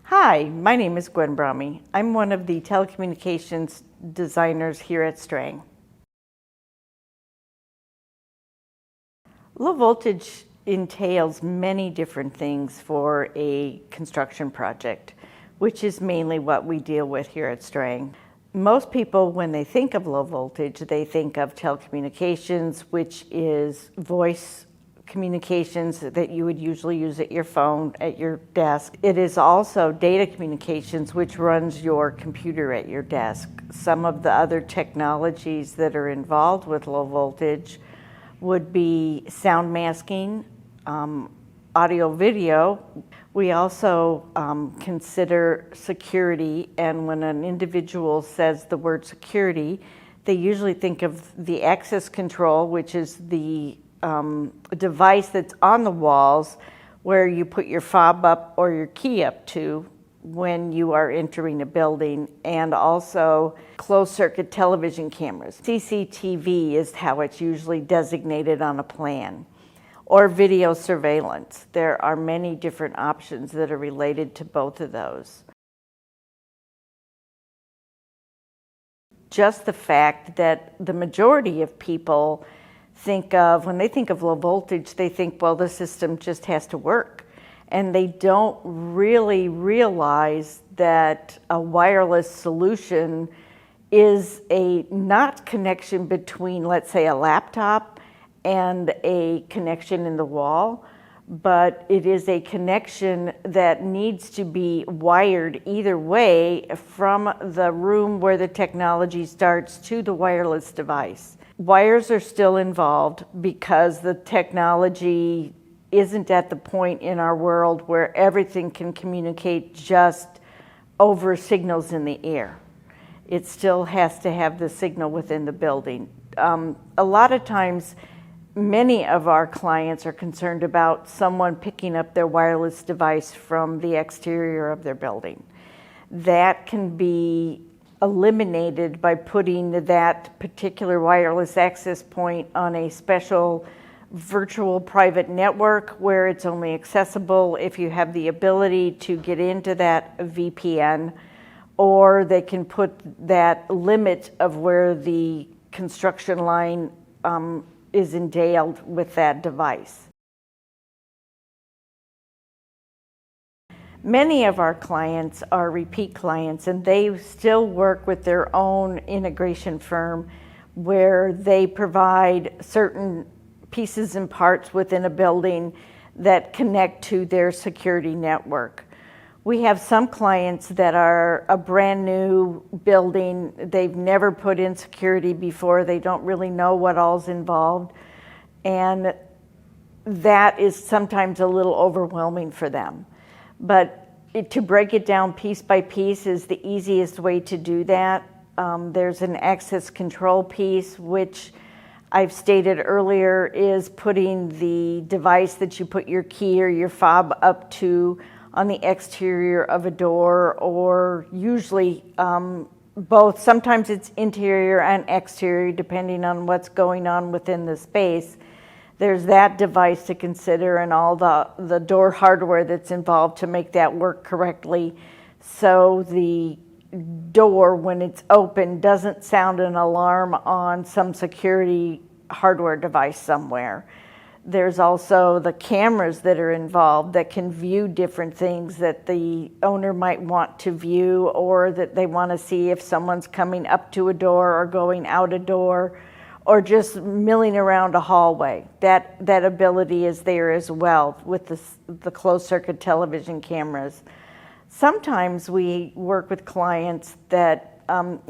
Hi, my name is Gwen. I'm one of the telecommunications designers here at Strang. Low voltage entails many different things for a construction project, which is mainly what we deal with here at Strang. Most people, when they think of low voltage, they think of telecommunications, which is voice communications that you would usually use at your phone, at your desk. It is also data communications, which runs your computer at your desk. Some of the other technologies that are involved with low voltage would be sound masking, audio video. We also consider security, and when an individual says the word security, they usually think of the access control, which is the device that's on the walls where you put your fob up or your key up to when you are entering a building, and also closed circuit television cameras. CCTV is how it's usually designated on a plan, or video surveillance. There are many different options that are related to both of those. Just the fact that the majority of people think of, when they think of low voltage, they think, well, the system just has to work. And they don't really realize that a wireless solution is a not connection between, let's say, a laptop and a connection in the wall, but it is a connection that needs to be wired either way from the room where the technology starts to the wireless device. Wires are still involved because the technology isn't at the point in our world where everything can communicate just over signals in the air. It still has to have the signal within the building. A lot of times, many of our clients are concerned about someone picking up their wireless device from the exterior of their building. That can be eliminated by putting that particular wireless access point on a special virtual private network where it's only accessible if you have the ability to get into that VPN, or they can put that limit of where the construction line is entailed with that device. Many of our clients are repeat clients, and they still work with their own integration firm where they provide certain pieces and parts within a building that connect to their security network. We have some clients that are a brand new building. They've never put in security before. They don't really know what all's involved. And that is sometimes a little overwhelming for them. But to break it down piece by piece is the easiest way to do that. There's an access control piece, which I've stated earlier is putting the device that you put your key or your fob up to on the exterior of a door, or usually both. Sometimes it's interior and exterior depending on what's going on within the space. There's that device to consider, and all the door hardware that's involved to make that work correctly, so the door, when it's open, doesn't sound an alarm on some security hardware device somewhere. There's also the cameras that are involved that can view different things that the owner might want to view, or that they want to see if someone's coming up to a door or going out a door, or just milling around a hallway. That ability is there as well with the closed circuit television cameras. Sometimes we work with clients that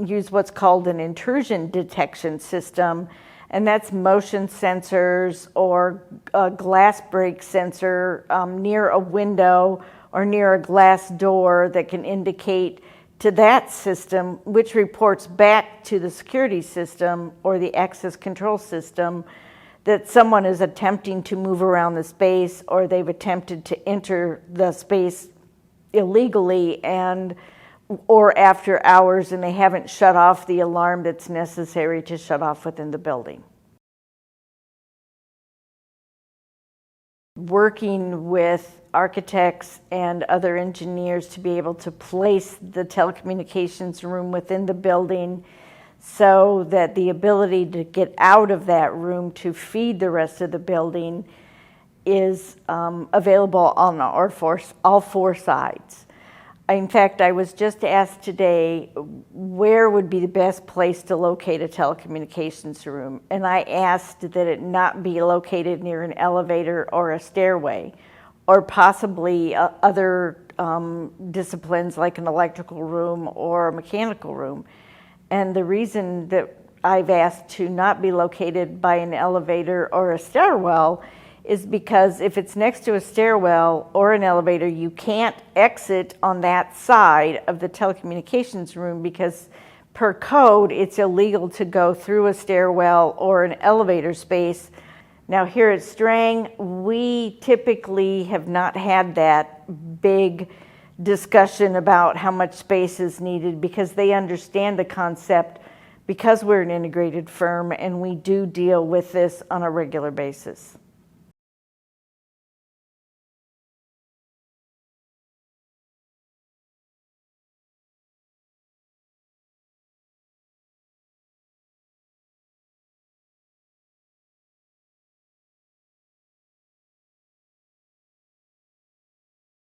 use what's called an intrusion detection system, and that's motion sensors or a glass break sensor near a window or near a glass door that can indicate to that system, which reports back to the security system or the access control system, that someone is attempting to move around the space, or they've attempted to enter the space illegally or after hours, and they haven't shut off the alarm that's necessary to shut off within the building. working with architects and other engineers to be able to place the telecommunications room within the building so that the ability to get out of that room to feed the rest of the building is available on all four sides. In fact, I was just asked today where would be the best place to locate a telecommunications room, and I asked that it not be located near an elevator or a stairway, or possibly other disciplines like an electrical room or a mechanical room. And the reason that I've asked to not be located by an elevator or a stairwell is because if it's next to a stairwell or an elevator, you can't exit on that side of the telecommunications room because per code, it's illegal to go through a stairwell or an elevator space. Now here at Strang, we typically have not had that big discussion about how much space is needed because they understand the concept because we're an integrated firm and we do deal with this on a regular basis.